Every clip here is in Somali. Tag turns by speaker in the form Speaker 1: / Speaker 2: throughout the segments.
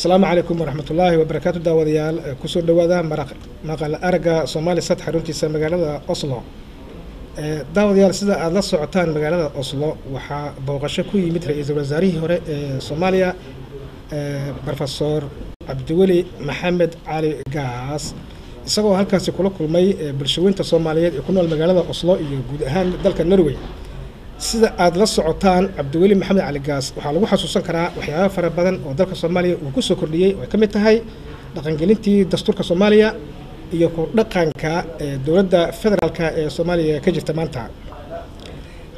Speaker 1: السلام عليكم ورحمة الله وبركاته داوديال كسر دوادا مقال أرجع سومالي سطح رنتي سمجالة أصلا داوديال سيدا على سعتان مجالة أصلا وح بوغشكوي مثل إذا وزاري هو سوماليا بروفيسور عبد الولي محمد علي قاس isagoo halkaasi kula kulmay bulshooyinka Soomaaliyeed ee ku nool magaalada Oslo iyo guud ahaan dalka Norway sida aad la socotaan Cabdiweli Maxamed Cali Gaas waxa lagu xasuusan karaa waxyaabo fara badan oo dalka Soomaaliya uu ku soo kordhiyay oo ka mid tahay dhaqangelintii dastuurka Soomaaliya iyo ku dhaqanka dawladda federaalka ee Soomaaliya ka jirta maanta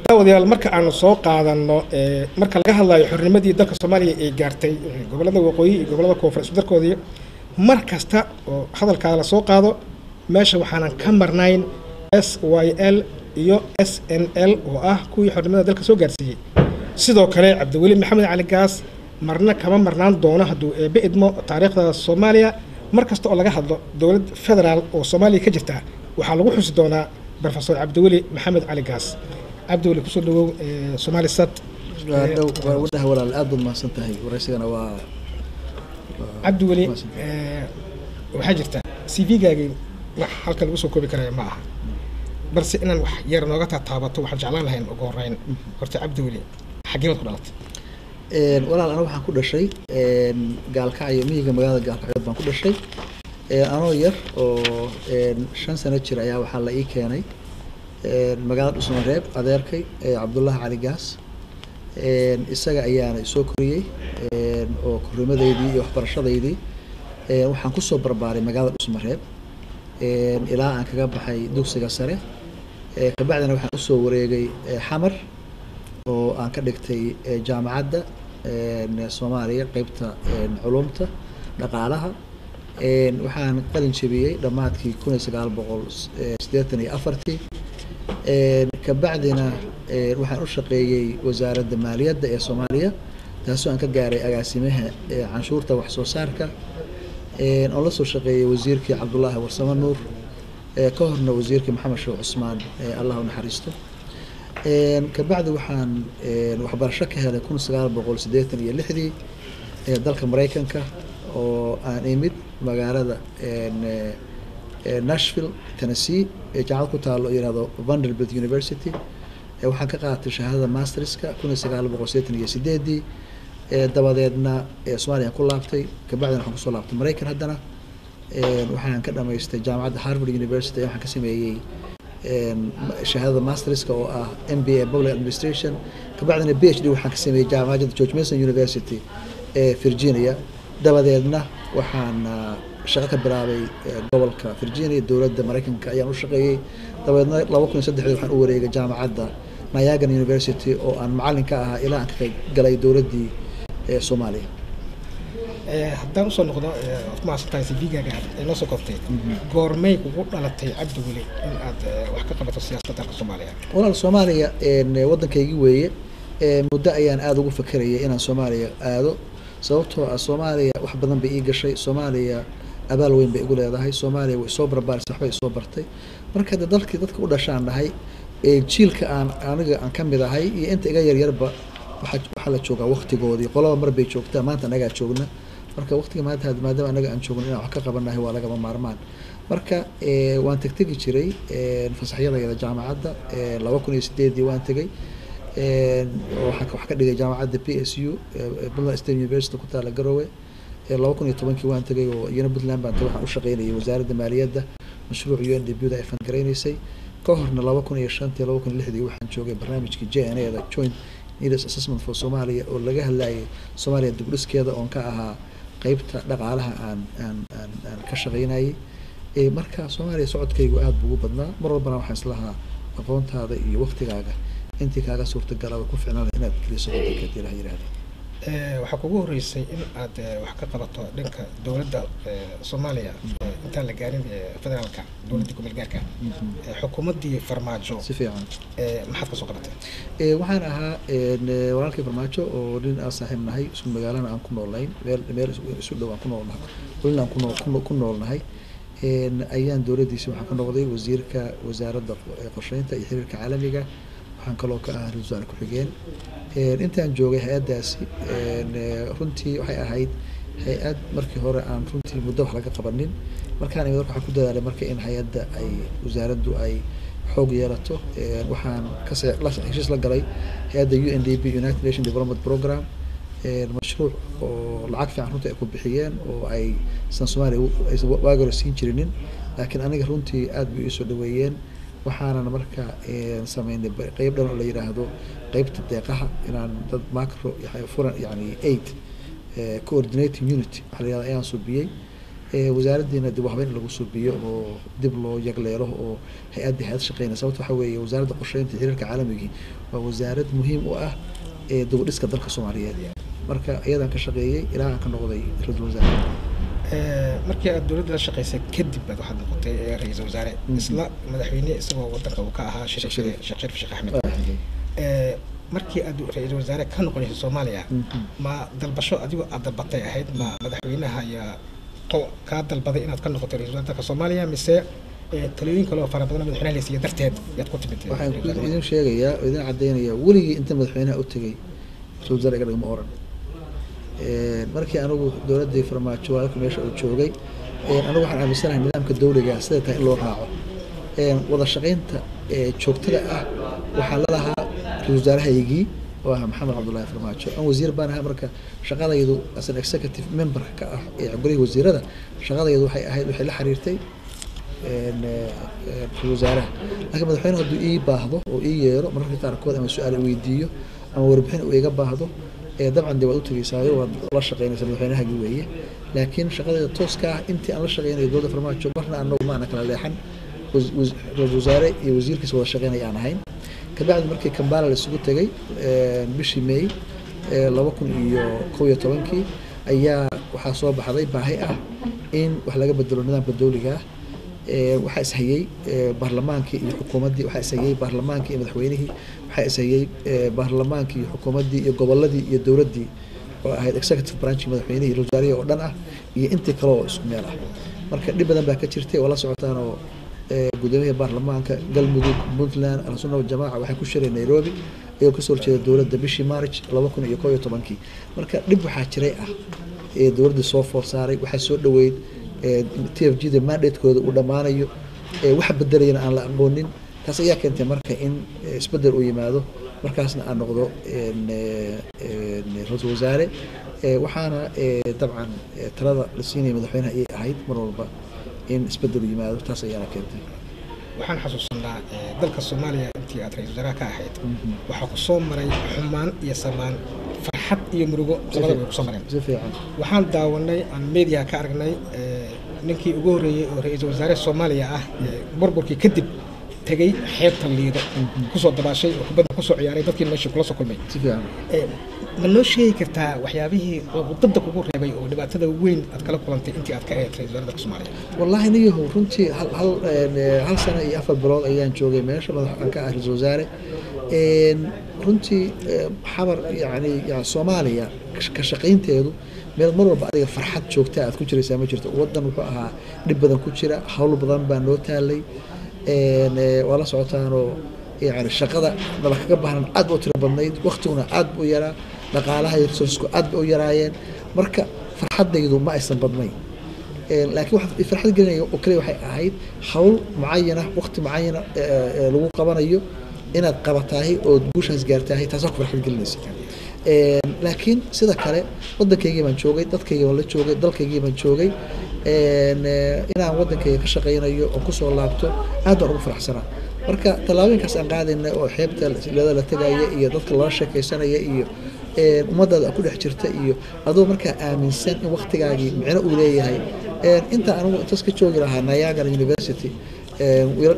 Speaker 1: dawladyaal marka aan soo qaadano marka laga hadlayo xornimadii dalka Soomaaliya ee gaartay gobolada waqooyi iyo gobolada koonfur dalkoodii markasta oo hadalka la soo qaado meesha waxaan ka marnayn SYL iyo SNL oo ah kuwii xornimada dalka soo gaarsiiyay sidoo kale Cabdiweli Maxamed Cali Gaas marna kama marnaan doono haduu eebidmo taariikhda Soomaaliya markasta oo laga hadlo dawlad federaal oo Soomaaliya ka jirta waxa lagu xusi doonaa Professor Cabdiweli Maxamed Cali Gaas Cabdiweli ku soo dhawow Soomaali Sat
Speaker 2: wadaha walaal aad u mahadsantahay waraysigana waa
Speaker 1: Cabdiweli waxaa jirta CV-gaagii wax halka lagu soo koobi karayo ma aha balse inaan wax yar nooga taabato waxaan jeclaan lahayn ugu horeyn horta Cabdiweli xageed ku dhalatay
Speaker 2: walaal anigu waxaan ku dhashay gaalkacyo miyiga magaalada gaalkacyo baan ku dhashay anoo yar oo 5 sano jir ayaa waxaa la ii keenay magaalada Dhuusamareeb adeerkay Cabdullaahi Cali Gaas isaga ayaana soo koriyay oo korriimadeedii iyo waxbarashadeedii waxaan ku soo barbaaray magaalada Dhuusamareeb ilaa aan kaga baxay dugsiga sare ka bacdina waxaan u soo wareegay Xamar oo aan ka dhigtay jaamacadda Soomaaliya qaybta culumta dhaqaalaha waxaan qalin jabiyay dhamaadkii 1984 ka bacdina waxaan u shaqeeyay wasaaradda maaliyadda ee Soomaaliya taasoo aan ka gaaray agaasimaha canshuurta wax soo saarka oo la soo shaqeeyay wasiirkii Cabdullaahi Warsamo Nuur ka horna wasiirkii Maxamed Sheekh Cusmaan Allah u naxariisto ka bacdi waxaan waxbarasho ka helay 1986 dalka Mareykanka oo aan imid magaalada Nashville Tennessee jaamacad ku taalo yiraahdo Vanderbilt University waxaan ka qaatay shahaadada masterska 1988 dabadeedna Soomaaliya ku laabtay ka bacdina waxaan ku soo laabtay Mareykan haddana waxaan ka dhameystay jaamacadda Harvard University waxaan ka sameeyay shahaadada masterska oo ah MBA Public Administration ka bacdina PhD waxaan ka sameeyay jaamacadda George Mason University ee Virginia dabadeedna waxaan shaqo ka bilaabay gobolka Virginia dowladda Mareykanka ayaan u shaqeeyay dabadeedna 2003 waxaan u wareegay jaamacadda Nyaga University oo aan macallin ka ahaa ilaa aan ka galay dowladdii Soomaaliya
Speaker 1: haddaan usoo noqdo maasatahay CV-gaaga ee noo soo koobtay goormay kugu dhalatay Cabdiweli in aad wax ka qabato siyaasadda dalka Soomaaliya
Speaker 2: walaal Soomaaliya waddankaygii weeye muddo ayaan aad ugu fakarayay inaan Soomaaliya aado sababtoo ah Soomaaliya wax badan bay ii gashay Soomaaliya abaal weyn bay igu leedahay Soomaaliya way soo barbaarisay waxbay soo bartay marka dadka u dhashaan nahay jiilka aniga aan ka mid ahay iyo inta iga yaryarba waxa la joogaa waqtigoodii qolaba mar bay joogtaa maanta anaga joogna marka waqtiga maadaama anaga aan joogno inaan wax ka qabanahay waa lagama maarmaan marka waan tagi jiray fasaxyadayda jaamacadda 2008 waan tagay waxaan wax ka dhigay jaamacadda PSU Puntland State University ku taala Garowe 2010 waan tagay oo iyana Puntland baan waxaan u shaqeynayay wasaaradda maaliyadda mashruuc UNDP-da ay fangareysay ka horna 2005 2006 waxaan joogay barnaamijkii JNA-da Joint Needs Assessment for Somalia oo laga hadlayay Soomaaliya dib u dhiskeeda oo ka ahaa qaybta dhaqaalaha aan ka shaqeynayay marka Soomaaliya socodkaygu aad buu u badnaa mar walbana waxaan islahaa aqoontaada iyo waqtigaaga intii kaaga suurtagal ah ku ficnaan inaad kaliso dadka diilaha yiraahdo
Speaker 1: waxa kugu horeysay in aad wax ka qabato dhanka dawladda Soomaaliya inta la gaarin federaalka dawladda kumeel gaarka xukuumaddii Farmaajo
Speaker 2: si fiican
Speaker 1: maxaad ka soo qabatay
Speaker 2: waxaan ahaa walaalkii Farmaajo oo nin aan saaxiib nahay isku magaalada aan ku noolayn meel isu dhow aan ku noolnahay kulina aan ku noolnahay ayaan dawladdiisa waxaan ka noqday wasiirka wasaaradda qorsheynta iyo xiriirka caalamiga waxaan kaloo ka ahaa ra'iisul wasaare ku xigeen intaan joogay hay'adaasi runtii waxay ahayd hay-ad markii hore aan runtii muddo wax laga qabanin markaan imid waxaan ku dadaalay marka in hay-adda ay wasaaraddu ay xoog yeelato waxaan heshiis la galay hay-adda UNDP United Nations Development Program mashruuc oo lacag fiican runtii ay ku bixiyeen oo aysan Soomaaliya aysan waagi hore siin jirinin laakiin aniga runtii aad bay iisoo dhaweeyeen waxaanan marka sameynay qeyb dhan oo la yiraahdo qeybta deeqaha inaan dad macro furan yani aid coordinating unit waxa la yiraahdaa ayaan subiyey wasaaraddiina dib waxba in lagu subiyo oo dib loo yagleelo oo hay-adda shaqeynaysa sababta waxa weeye wasaaradda qorsheynta xiriirka caalamiga waa wasaarad muhiim u ah dib u dhiska dalka Soomaaliyeed marka iyadan ka shaqeeyay ilaa aan ka noqday ra'iisul wasaare
Speaker 1: markii aad dowladda la shaqeysay kadib baad waxaad noqotay ra'iisul wasaare isla madaxweyne isagoo wadanka uu ka ahaa Sheekh Shariif Sheekh Axmed markii aad ra'iisul wasaare ka noqonayso Soomaaliya ma dalbasho adigoo aad dalbatay ahayd ma madaxweynaha ayaa ka dalbaday inaad ka noqoto ra'iisul wasaarka Soomaaliya mise talooyin kale oo fara badan madaxweynaha la siiyay darteed yaad ku timid
Speaker 2: waxaan idin sheegayaa oo idin cadeynayaa weligii inta madaxweynaha u tagay ra'iisul wasaare iga dhigma oran markii anigu dowladda farmaajo halka meesha uu joogay anigu waxaan aaminsanahay nidaamka dawliga sida tahay in loo raaco wada shaqeynta joogtada ah waxaa la lahaa ra'iisul wasaarahaygii oo ah Maxamed Cabdullaahi Farmaajo aan wasiir baan ahaa marka shaqadaydu as an executive member ka ah guriga wasiirada shaqadaydu waxay ahayd waxay la xiriirtay ra'iisul wasaaraha laakiin madaxweynuhu hadduu ii baahdo oo ii yeero mararka qaarkood ama su-aal weydiiyo ama warbixin uu iga baahdo dabcan dee waad u tagaysaayo waad la shaqeynaysaa madaxweynahagii weeye laakiin shaqadayda tooska ah intii aan la shaqeynayo dowladda Farmaajo marna anagu maana kala leexan ra'iisul wasaare iyo wasiirkiisa wada shaqeynaya aan ahayn kabacdi markii Kampala la isugu tagay bishii May 2011 ayaa waxaa soo baxday baahi ah in wax laga bedelo nidaamka dawliga waxaa is hayay baarlamaankii iyo xukuumaddii waxaa is hayay baarlamaankii iyo madaxweynihii waxaa is hayay baarlamaankii iyo xukuumaddii iyo gobolladii iyo dowladdii oo ahayd executive branch madaxweynihii iyo wasaarihii oo dhan ah iyo intii kale oo isku meel ah marka dhib badan baa ka jirtay oo la socotaan oo gudoomiyaha baarlamaanka galmudug Puntland al-Sunna wal Jamaa waxay ku shireen Nairobi iyo ka soo jeeday dowladda bishii March 2011 marka dhib waxaa jiray ah dowladda soo foor saaray waxaa soo dhaweyd TFG da mandate-kooda uu dhamaanayo wax bedelayna aan la aqoonin taas ayaa keentay marka in isbedel uu yimaado markaasna aan noqdo ra'iisul wasaare waxaana dabcan talada la siinay madaxweynaha ay ahayd mar walba in isbedel uu yimaado taas ayaa keentay
Speaker 1: waxaan xasuusanaa dalka Soomaaliya intii aad ra'iisul wasaare ka ahayd waxa ku soo maray xumaan iyo samaan farxad iyo murugo labadaba ku soo mareen
Speaker 2: si fiican
Speaker 1: waxaan daawanay aan media ka aragnay ninkii ugu horeeyay oo ra'iisul wasaare Soomaaliya ah burburkii kadib tagay xeebta Liido ku soo dabaashay oo kubadda ku soo ciyaaray dadkii meesha kula soo kulmay
Speaker 2: si fiican
Speaker 1: ma noo sheegi kartaa waxyaabihii wadada kugu reebay oo dhibaatada weyn aad kala kulantay intii aad ka ahayd ra'iisul wasaarka Soomaaliya
Speaker 2: wallahi niyahow runtii hal sano iyo 4 bilood ayaan joogay meesha madaxan ka ah ra'iisul wasaare runtii xabar yani Soomaaliya ka shaqeynteedu meel mar walba adiga farxad joogta aad ku jiraysaa ma jirto wadan wuxuu ahaa dhib badan ku jira hawl badan baa noo taalay wala socotaanoo يعني شقada daba kaga baahan aad u tiro badnayd waqtiguna aad u yaraa dhaqaalaha iyo resource-ku aad u yaraayeen marka farxadaydu ma aysan badnayn laakiin waxa farxad gelinayo oo kaliya waxay ahayd hawl muayana waqti muayana lagu qabanayo inaad qabataahay oo guushaas gaartaahay taas ku farxad gelinaysa laakiin sida kale wadankayga baan joogay dadkayga waan la joogay dalkayga baan joogay inaan wadankayga ka shaqeynayo oo ku soo laabto aad baan ugu faraxsanaa marka talaabooyinkaas aan qaadayna oo xeebta la tagaya iyo dadka loo sheekaysanaya iyo ummadda ku dhex jirta iyo adoo marka aaminsan in waqtigaagi micno uu leeyahay inta anigu intaas ka joogi lahaa Niagara University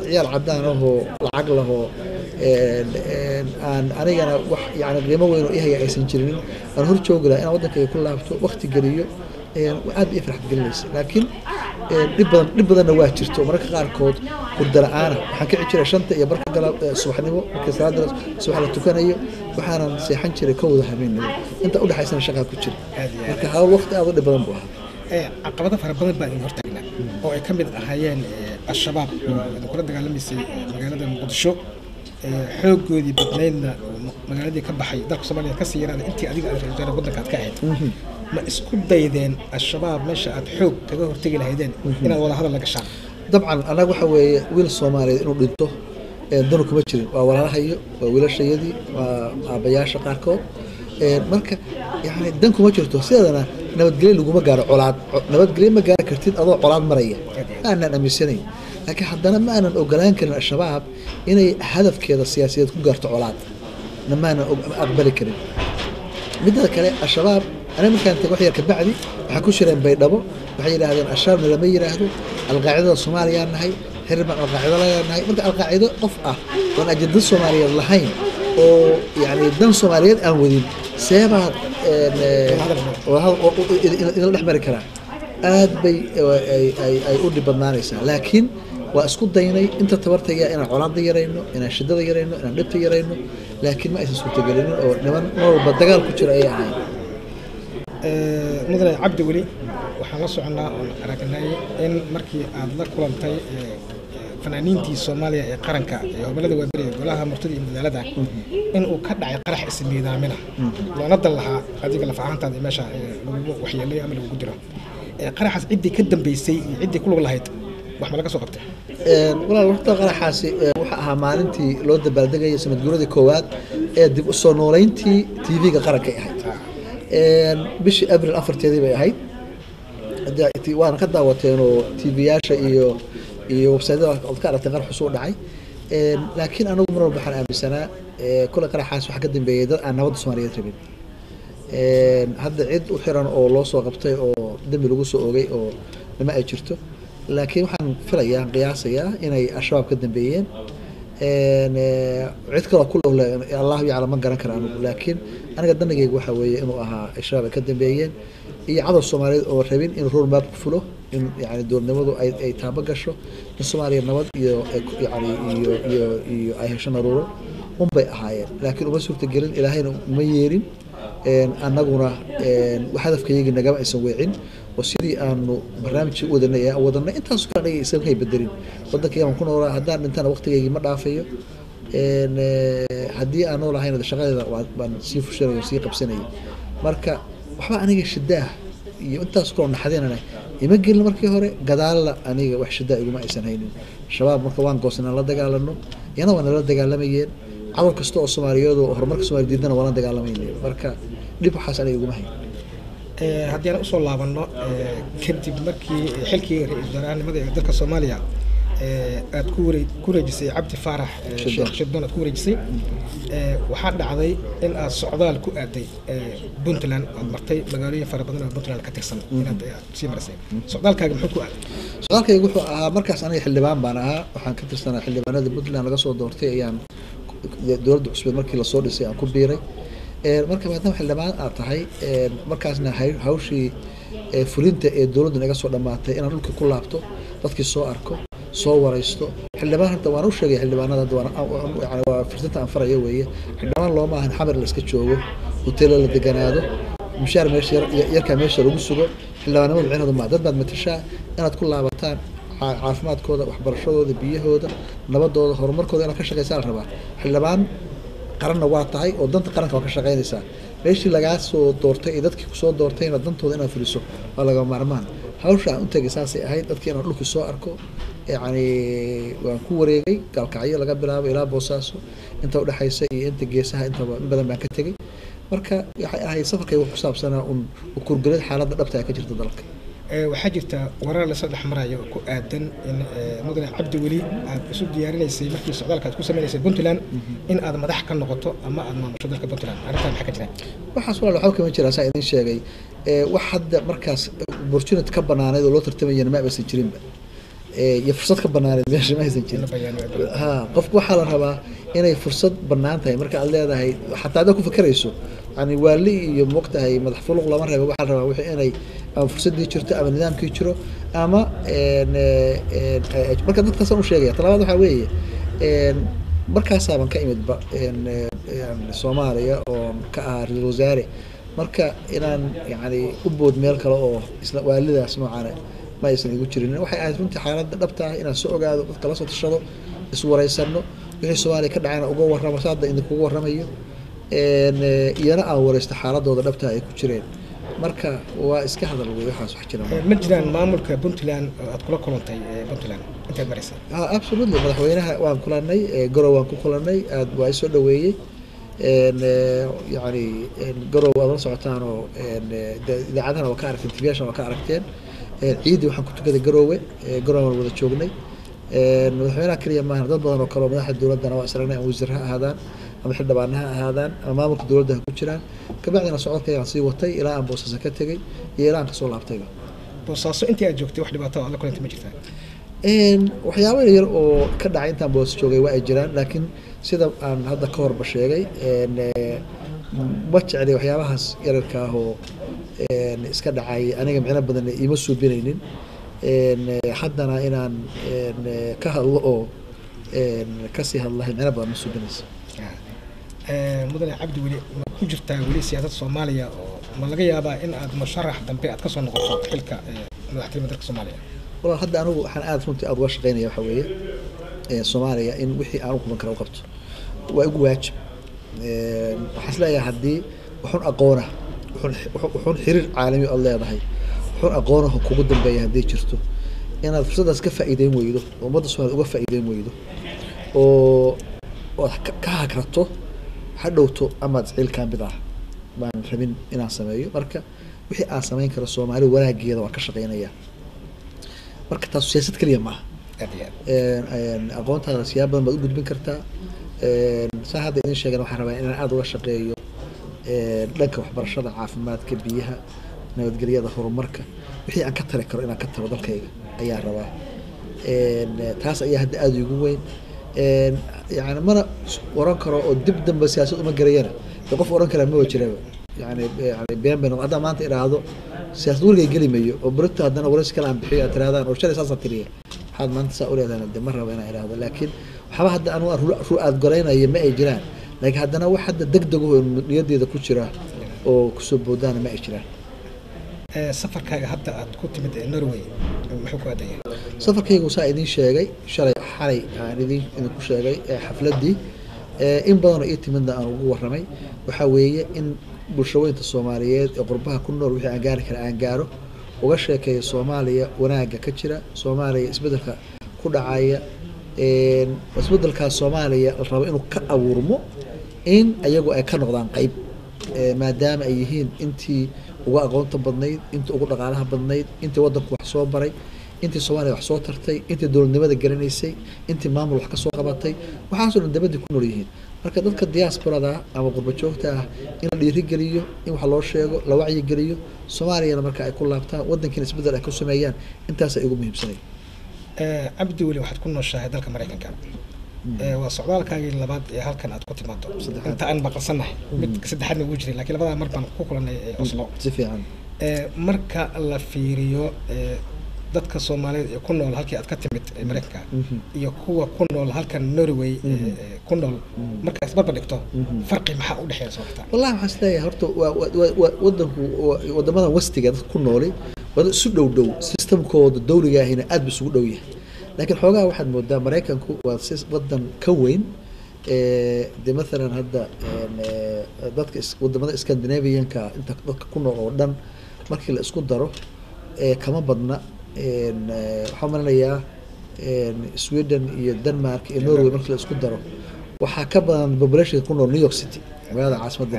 Speaker 2: ciyaal cadaan ah oo lacag laho aan anigana wax yani qiimo weyn oo iyaga aysan jirin aan hor joogi lahaa in wadankayga ku laabto waqti galiyo aad iyo farxad gelinaysa laakiin dhib badanna waa jirto mararka qaarkood hurdo la'aan waxaan kici jiray 5 iyo barka galab subaxnimo markii salaada subax la tukanayo waxaan seexan jiray kowda habeenimo inta u dhaxaysan shaqo ku jira marka hawl waqti aad u dhib badan buu ahaa
Speaker 1: caqabado fara badan baa in hortaagnaa oo ay kamid ahaayeen al-shabaab oo kula dagaalamayay magaalada Muqdisho xoogoodii badnaydna magaaladii ka baxay dalka Soomaaliya ka sii yaraada intii adiga aad rajaynaa waddankaad ka ahayd ma isku daydeen al-shabaab meesha aad xoog kaga hortagi lahaydeen inaad wada hadal la gashaan
Speaker 2: dabcan anaga waxa weeye wiil Soomaaliyeed inuu dhinto danu kuma jirin waa walaalahayo waa wiilashayadii waa aabayaasha qaarkood marka yani dan kuma jirto sidana nabadgelyo laguma gaaro colaad nabadgelyo ma gaari kartid adoo colaad maraya aanan aaminsanayn laakiin haddana ma aanan ogolaan karin al-shabaab inay hadafkeeda siyaasiyeed ku gaarto colaad namaanan aqbali karin midda kale al-shabaab أنا ممكن تروح يا كبعدي حكوش رين بيدبو وحي هذا الأشهر من لما يراهدو القاعدة الصومالية نهاي هرب القاعدة لا نهاي مثل القاعدة قفقة وأنا جد الصومالية اللهين ويعني الدم الصوماليين أولين سبعة وهذا إذا الأحمر كلام آد بي أي أودي بدنانيسا لكن وأسكت ديني أنت تبرت يا أنا علاد يرينه أنا شدة يرينه أنا نبت يرينه لكن ما يسوي تجرينه أو نمر بدقال كتير أي عين
Speaker 1: مدن عبد ولي waxaan la soconaa oo aragnay in markii aad la kulantay fanaaniintii Soomaaliya ee qaranka ee gobolada Waaberiga golaha martida iyo magaalada in uu ka dhacay qarax ismiidaamina loona dal lahaa adiga la fahantaada meesha lagu waxyeelay ama lagu diro qaraxaas cidii ka dambeysay iyo cidii ku lug lahayd wax ma laga soo qabtay
Speaker 2: walaal waqtiga qaraxaasi waxa ahaa maalintii loo dabaaldegayay sanad guuradii koowaad ee dib u soo nooleyntii TV-ga qaranka ahayd bishii Abriil 4teedii bay ahayd waan ka daawateen oo TV-yaasha iyo website-yada ka aragtay qarax soo dhacay laakiin anagu mar walba waxaan aaminsanaa kula qaraxaas waxa ka dambeeyay dad aan nabad Soomaaliyeed rabin hadda cid u xiran oo loo soo qabtay oo dambi lagu soo oogay oo lama ay jirto laakiin waxaan filayaa qiyaasayaa inay al-shabaab ka dambeeyeen cid kale ku leh Allah yaclam ma garan karaan laakiin aniga danigaygu waxa weeye inuu ahaa al-shabaab ka dambeeyeen iyo cadal Soomaaliyeed oo rabin in road map ku fulo in yani dowladnimadu ay taaba gasho in Soomaaliya nabad iyo yani iyo ay hesho naruuro bay ahaayeen laakiin uma suurta gelin ilaahayna ma yeerin annaguna hadafkayga nagama aysan weecin oo sidii aanu barnaamij u wadanay intaas ka dhigay isagoo ay bedelin wadankayga ku noolaa haddaan intana waqtigayga ma dhaafayo haddii aan noolahayn shaqadeeda baan sii fushanayo sii qabsanayo marka waxba aniga shidaa iyo intaas koo naxadeenana ima gelin markii hore gadaalna aniga wax shidaa iguma aysan haynin shabaab marka waan goosnaa la dagaalano yana waan la dagaalamayeen cadow kasta oo Soomaaliyeed oo horumarka Soomaaliyeed diidana waan la dagaalamayeen marka dib waxaas aniga iguma hayn
Speaker 1: haddii aan u soo laabano kadib markii xilkii ra'iisul wasaaraha ee dalka Soomaaliya aad ku wareejisay Cabdi Faarax Sheekh Shidon aad ku wareejisay waxaa dhacday in aad socdaal ku aaday Puntland aad martay magaalooyin fara badan oo Puntland ka tirsan inaad sii marsay socdaalkaaga muxuu ku aaday
Speaker 2: socdaalkaygu wuxuu ahaa markaas aniga xildhibaan baan ahaa waxaan ka tirsanaa xildhibaanada Puntland laga soo doortay ayaan dowladda cusub markii la soo dhisay aan ku biiray marka maadaama xildhibaan aad tahay markaasna hawshii fulinta ee dowladda naga soo dhamaatay inaan dhulka ku laabto dadkii soo arko soo waraysto xildhibaan hadda waan u sheegay xildhibaanada hadda yani waa fursada aan farayo weeye xildhibaan looma ahan xamar la iska joogo hoteelo la deganaado mushaar meesha yarka meesha lagu sugo xildhibaanimadu micnaheedu ma dad baad matashaa inaad ku laabataan caafimaadkooda waxbarashadooda biyahooda nabadooda horumarkooda inaad ka shaqaysaa la rabaa xildhibaan qaranna waa tahay oo danta qaranka waa ka shaqaynaysaa meeshii lagaa soo doortay iyo dadkii kusoo doortayna dantooda inaad fuliso waa laga maarmaan hawsha aan u tagay saasay ahayd dadkii inaan dhulkii soo arko yani waan ku wareegay gaalkacyo laga bilaabo ilaa Boosaaso inta u dhaxaysa iyo inta geesaha intaba in badan baan ka tagay marka waxay ahayd safarkaygu ku saabsanaa u kurgalid xaaladda dhabta ee ka jirta dalka
Speaker 1: waxaa jirta warar la soo dhexmarayo ku aadan in mudane Cabdi Weli aad isu diyaarinaysay markii socdaalka aad ku sameeysay Puntland in aad madax ka noqoto ama aad maamusho dalka Puntland arrintan maxaa ka jira
Speaker 2: waxaas walaal waxa kama jira saa idin sheegay wax hadda markaas opportunity ka banaaneed oo loo tartamayeen ma aysan jirinba iyo fursad ka banaaneed meesha ma aysan jirin qofku waxaa la rabaa inay fursad banaan tahay marka aad leedahay xataa aad ku fakarayso yani waali iyo moogtahay madax fuluq lama reebo waxaa la rabaa wixii inay ama fursadii jirto ama nidaamkii jiro ama marka dadkaas aan u sheegaya talabaad waxaa weeye markaasaaban ka imidba Soomaaliya oo ka ahaa ra'iisul wasaare marka inaan yani u bood meel kale oo isla waalidaas noocaan ma aysan igu jirin waxay ahayd runtii xaaladda dhabta ah inaan soo ogaado dadka la soo tashado iswareysano wixii Soomaaliya ka dhacayna uga warramo saada idinkugu warramayo iyana aan wareysto xaaladooda dhabta ay ku jireen marka waa iska hadal weey waxaas wax jira
Speaker 1: ma jiraan maamulka Puntland oo aad kula kulantay Puntland intaad mareysay
Speaker 2: absolutely madaxweynaha waan kulanay garow waan ku kulanay aad waa soo dhaweeyay يعني garow wada socotaano idaacadaha waa ka aragteen tibiyasha waa ka aragteen ciidi waxaan ku tukaday garowe garow wada joognay madaxweynaha kaliya maahan dad badan oo kale oo madaxda dawladda waa israagnay ama wasiirada ahaadaan ama xildhibaanaha ahaadaan ama maamulka dawladda ku jiraan ka bacdina socodka ayaan sii watay ilaa aan boosaaso ka tagay iyo ilaa aan ka soo laabtay
Speaker 1: boosaaso intii aad joogtay wax dhibaato ah la kulantay ma jirtaa
Speaker 2: waxyaabo yar oo ka dhacay intaan boos joogay waa ay jiraan laakiin sida aan hadda ka horba sheegay ma jeclay waxyaabahaas yararka ah oo iska dhacay aniga micno badan iima suubinaynin haddana inaan ka hadlo oo kasii hadlahay micno badan ma suubinaysa
Speaker 1: mudane cabdi weli ma ku jirtaa weli siyaasadda Soomaaliya oo ma laga yaabaa in aad musharax dambe aad ka soo noqoto xilka madaxtinimada dalka Soomaaliya
Speaker 2: والله هذا أنا وحنا قاعد كنت أبغى شقيني يا حويه الصومالية إن وحي أروح من كلا وقبته وأقول واجب حسلا يا حدي وحن أقونه وحن حرير عالمي الله يرحمه وحن أقونه كوجد بيا هدي شرته أنا الفرصة كفى إيدين ويده ومضى سؤال وقفى إيدين ويده وكهكرته حدوته أما زعل كان بضاع ما نفهمين إن عصاميه مركا وحي عصامين كلا الصومالي ولا جيدا وكشقينا إياه marka taas siyaasad kaliya ma aqoonta siyaabo badan u gudbin kartaa saxada in sheegan waxa rabaa in aad uga shaqeeyo dhanka waxbarashada caafimaadka biyaha nabadgelyada horumarka wixii aan ka tari karo inaan ka taro dalkayga ayaa rabaa taas ayaa hadda aad ugu weyn yani mana oran karo oo dib dambe siyaasad uma garayana qof oran kara ma jiraba يعني بين هذا ما أنت إرادة سياسة ورقة قليمية وبرت هذا أنا ورث كلام بحياة ترى هذا وشري أساسا تريه هذا ما أنت سأقول هذا أنا مرة بين إرادة لكن حبا هذا أنا رؤى قرينا يما يجران لكن هذا أنا واحد دقدقه يدي ذا كشرة أو كسب ودانا ما يجران
Speaker 1: سفر كاي حتى كنت من النرويج محكوا هذا
Speaker 2: سفر كاي وسائدين شيء شري حري يعني ذي إنه كل شيء حفلة دي إن بدنا إيتي من ذا أنا وجوه رمي وحويه إن bulshooyinka Soomaaliyeed ee qurbaha ku nool wixii aan gaari kara aan gaaro uga sheekeeyo Soomaaliya wanaaga ka jira Soomaaliya isbedelka ku dhacaya isbedelka Soomaaliya la rabo inuu ka abuurmo in ayagu ay ka noqdaan qayb maadaama ay yihiin intii uga aqoonta badnayd intii ugu dhaqaalaha badnayd intii wadanku wax soo baray intii Soomaaliya wax soo tartay intii dowladnimada garanaysay intii maamul wax ka soo qabatay waxaas oo dibadda ku nool yihiin marka dadka diasporada ama qurba joogta ah in la dhiiri geliyo in wax loo sheego la wacyi geliyo Soomaaliyana marka ay ku laabtaan wadankiina isbedel ay ka sameeyaan intaas ay ugu muhiimsanay
Speaker 1: abdi wali waxaad ku nooshahay dalka Mareykanka waa socdaalkaagii labaad ee halkan aad ku timaado inta aan maqalsanahay mid saddexaadna ugu jiray laakiin labada mar baan ku kulanay Oslo
Speaker 2: si fiican
Speaker 1: marka la fiiriyo dadka Soomaaliyeed ee ku nool halkii aad ka timid Mareykanka iyo kuwa ku nool halkan Norway ku nool marka isbarbar dhigto farqi maxaa u dhaxeeya sababta
Speaker 2: wallahi waxa isleeyahay horta wadanku wadamada wastiga dadka ku nooli wada isu dhow systemkooda dawliga ahina aad buu isugu dhow yahay laakiin xoogaa waxaad moodaa Mareykanku waa wadan ka weyn de مثلا hadda dadka wadamada Scandinavian-ka inta dadka ku nool oo dhan markii la isku daro kama badna waxaan malinayaa Sweden iyo Denmark iyo Norway markii la isku daro waxaa ka badan population ku nool New York City magaalada caasimadda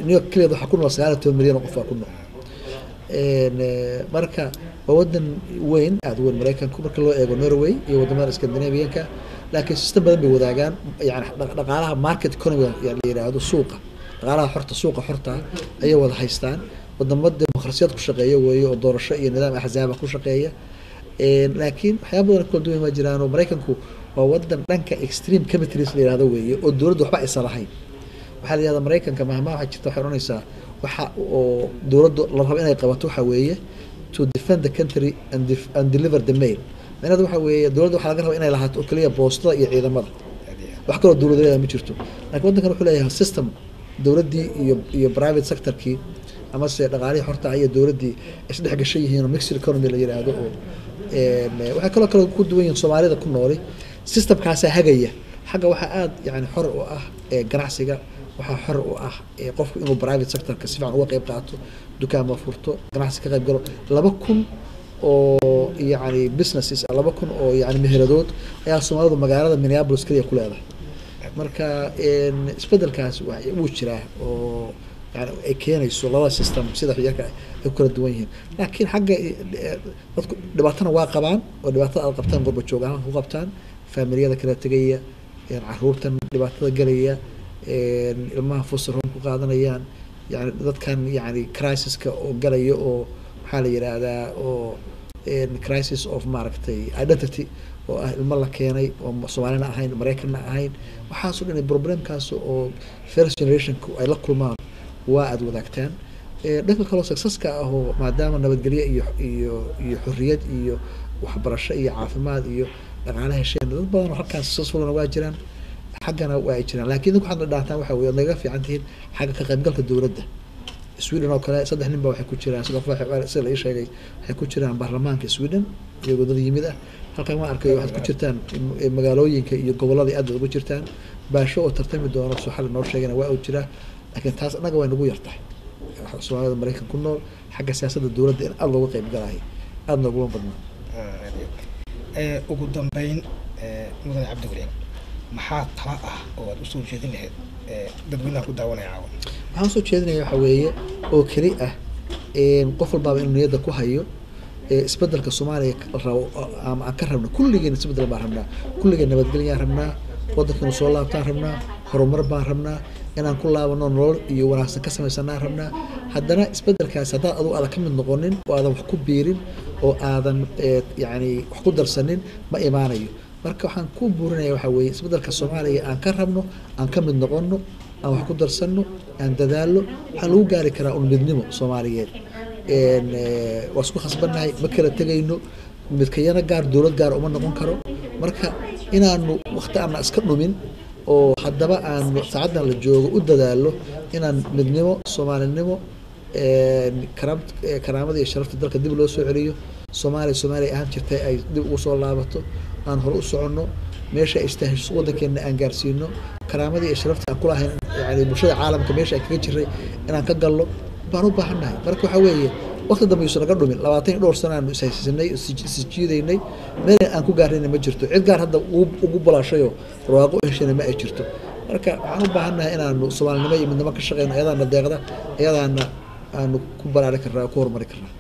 Speaker 2: New York kaliya waxaa ku nool 9 milyan oo qof ku nool marka waa wadan weyn aad weyn Mareykanku marka loo eego Norway iyo wadamada Scandinavian-ka laakiin system badan bay wadaagaan yani dhaqaalaha market economy yani la yiraahdo suuqa dhaqaalaha xorta suuqa xorta ayay wada haystaan wadamada dimuqraasiyad ku shaqeeya weeyo oo doorasho iyo nidaam axzaab ku shaqeeya laakiin waxyaabo badan kala duwan ma jiraan oo Mareykanku waa wadan dhanka extreme capitalism la yiraahdo weeyo oo dowladdu waxba aysan lahayn waxa la yiraahdaa Mareykanka mahma waxa jirta waxay oranaysaa waxa oo dowladdu la rabo inay qabato waxa weeye to defend the country and deliver the mail macnaheedu waxa weeye dowladdu waxa laga rabaa inay lahaato oo kaliya boostada iyo ciidamada wax kale oo dowladda ma jirto laakiin wadankan wuxuu leeyahay system dowladdii iyo private sector-kii ama se dhaqaalihii xorta iyo dowladdii isdhex gashay yihiin mixed economy la yiraahdo oo waxa kale ku duwan yihiin Soomaalida ku nool systemkaas hagaya xagga waxaa aad yani xor u ah ganacsiga waxaa xor u ah qofku inuu private sectorka si fiican uga qayb qaato dukaanba furto ganacsi ka qayb galo 2,000 oo yani businesses 2,000 oo yani meheradood ayaa Soomaalidu magaalada Minneapolis kaliya ku leedahay marka isbedelkaas wuu jiraa oo يعني ay keenayso laba system sida xiyirka ay kala duwan yihiin laakiin xagga dadku dhibaatana waa qabaan oo dhibaatada ay qabtaan qurba joog ahaan ku qabtaan familiyada kala tagaya caruurtan dhibaatada galaya ilmaha fursad ku qaadanayaan yani dadkan yani crisis-ka oo galaya oo waxa la yiraahdaa oo crisis of maaragtay identity oo ah ilmo la keenay oo Soomaalina ahayn Mareykanna ahayn waxaas oo dhan problemkaas oo first generation ay la kulmaan waa aad wadaagtaan dhanka kale success-ka ah oo maadaama nabadgelyo iyo xurriyad iyo waxbarasho iyo caafimaad iyo dhaqaalaha hesheen dad badan oo halkaas successful waa jiraan xaggana waa ay jiraan laakiin waxaan dhaataan waxa weeye naga fiican tihiin xagga ka qaybgalka dawladda Sweden oo kale 3 nin baa waxay ku jiraan sida la ii sheegay waxay ku jiraan baarlamaanka Sweden iyagoo dad yimid ah halkan ma arkayo waxaad ku jirtaan magaalooyinka iyo gobolada aad ugu jirtaan baasho oo tartami doono soo xal noo sheegana waa uu jiraa laakiin taas anaga way nagu yartahay Soomaalida Mareykan ku nool xagga siyaasadda dawladda in aad looga qayb galay aad nagu badnaa
Speaker 1: ugu dambeyn mudane Cabdiweli maxaa tala ah oo aad u soo jeedin lahayd dadweynaha ku daawanaya
Speaker 2: waxaan soo jeedinayaa waxa weeye oo kali ah qof walba inuu niyada ku hayo isbedelka Soomaaliya rabo ama aan ka rabno kulligeen isbedel baan rabnaa kulligeen nabadgelyo rabnaa waddanka soo laabtaan rabnaa horumar baan rabnaa inaan ku laabano nolol iyo wanaagsan ka samaysanaa rabnaa haddana isbedelkaas haddii aad ka mid noqonin oo aadan wax ku biirin oo aadan yani wax ku darsanin ma imaanayo marka waxaan ku buurinayaa waxa weeye isbedelka Soomaaliya aan ka rabno aan ka mid noqono aan wax ku darsanno aan dadaalo waxaan lagu gaari karaa midnimo Soomaaliyeed waa isku khasbanahay ma kala tagayno midkayana gaar dawlad gaar uma noqon karo marka inaanu waqti aan iska dhumin oo haddaba aan saacadan la joogo u dadaalo inaan midnimo Soomaalinimo karaamada iyo sharafta dalka dib loo soo celiyo Soomaaliya ahaan jirtay ay dib ugu soo laabato aan hor u socono meesha ay istaahiso waddankeena aan gaarsiino karaamada iyo sharafta aan ku lahayn yani bulshada caalamka meesha ay kaga jiray inaan ka galno baan u baahanahay marka waxa weeye waqti dambe yuusan naga dhumin 20 dhowr sano aan isaysanay isjiidaynay meel aan ku gaarnay ma jirto cid gaar hadda ugu balaashayo raaqo heshiina ma ay jirto marka waxaan u baahanahay inaanu Soomaalinimo iyo midnimo ka shaqeyno ayadaana deeqda ayadaana aanu ku baraari karnaa ku horumari karnaa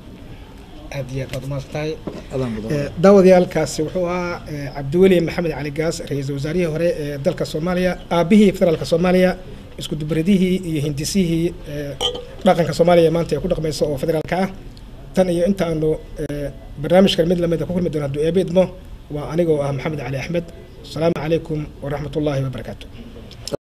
Speaker 1: aad iyo aad maastay daawadayaalkaasi wuxuu ahaa Cabdiweli Maxamed Cali Gaas ra'iisul wasaarihii hore ee dalka Soomaaliya aabihii federaalka Soomaaliya isku dubridihii iyo hindisihii dhaqanka Soomaaliya maanta ay ku dhaqmayso oo federaalka ah tan iyo inta aanu barnaamijkan mid lamid ah ku kulmi doona Du'eebidmo waa anigoo ah Maxamed Cali Axmed السلام عليكم ورحمة الله وبركاته.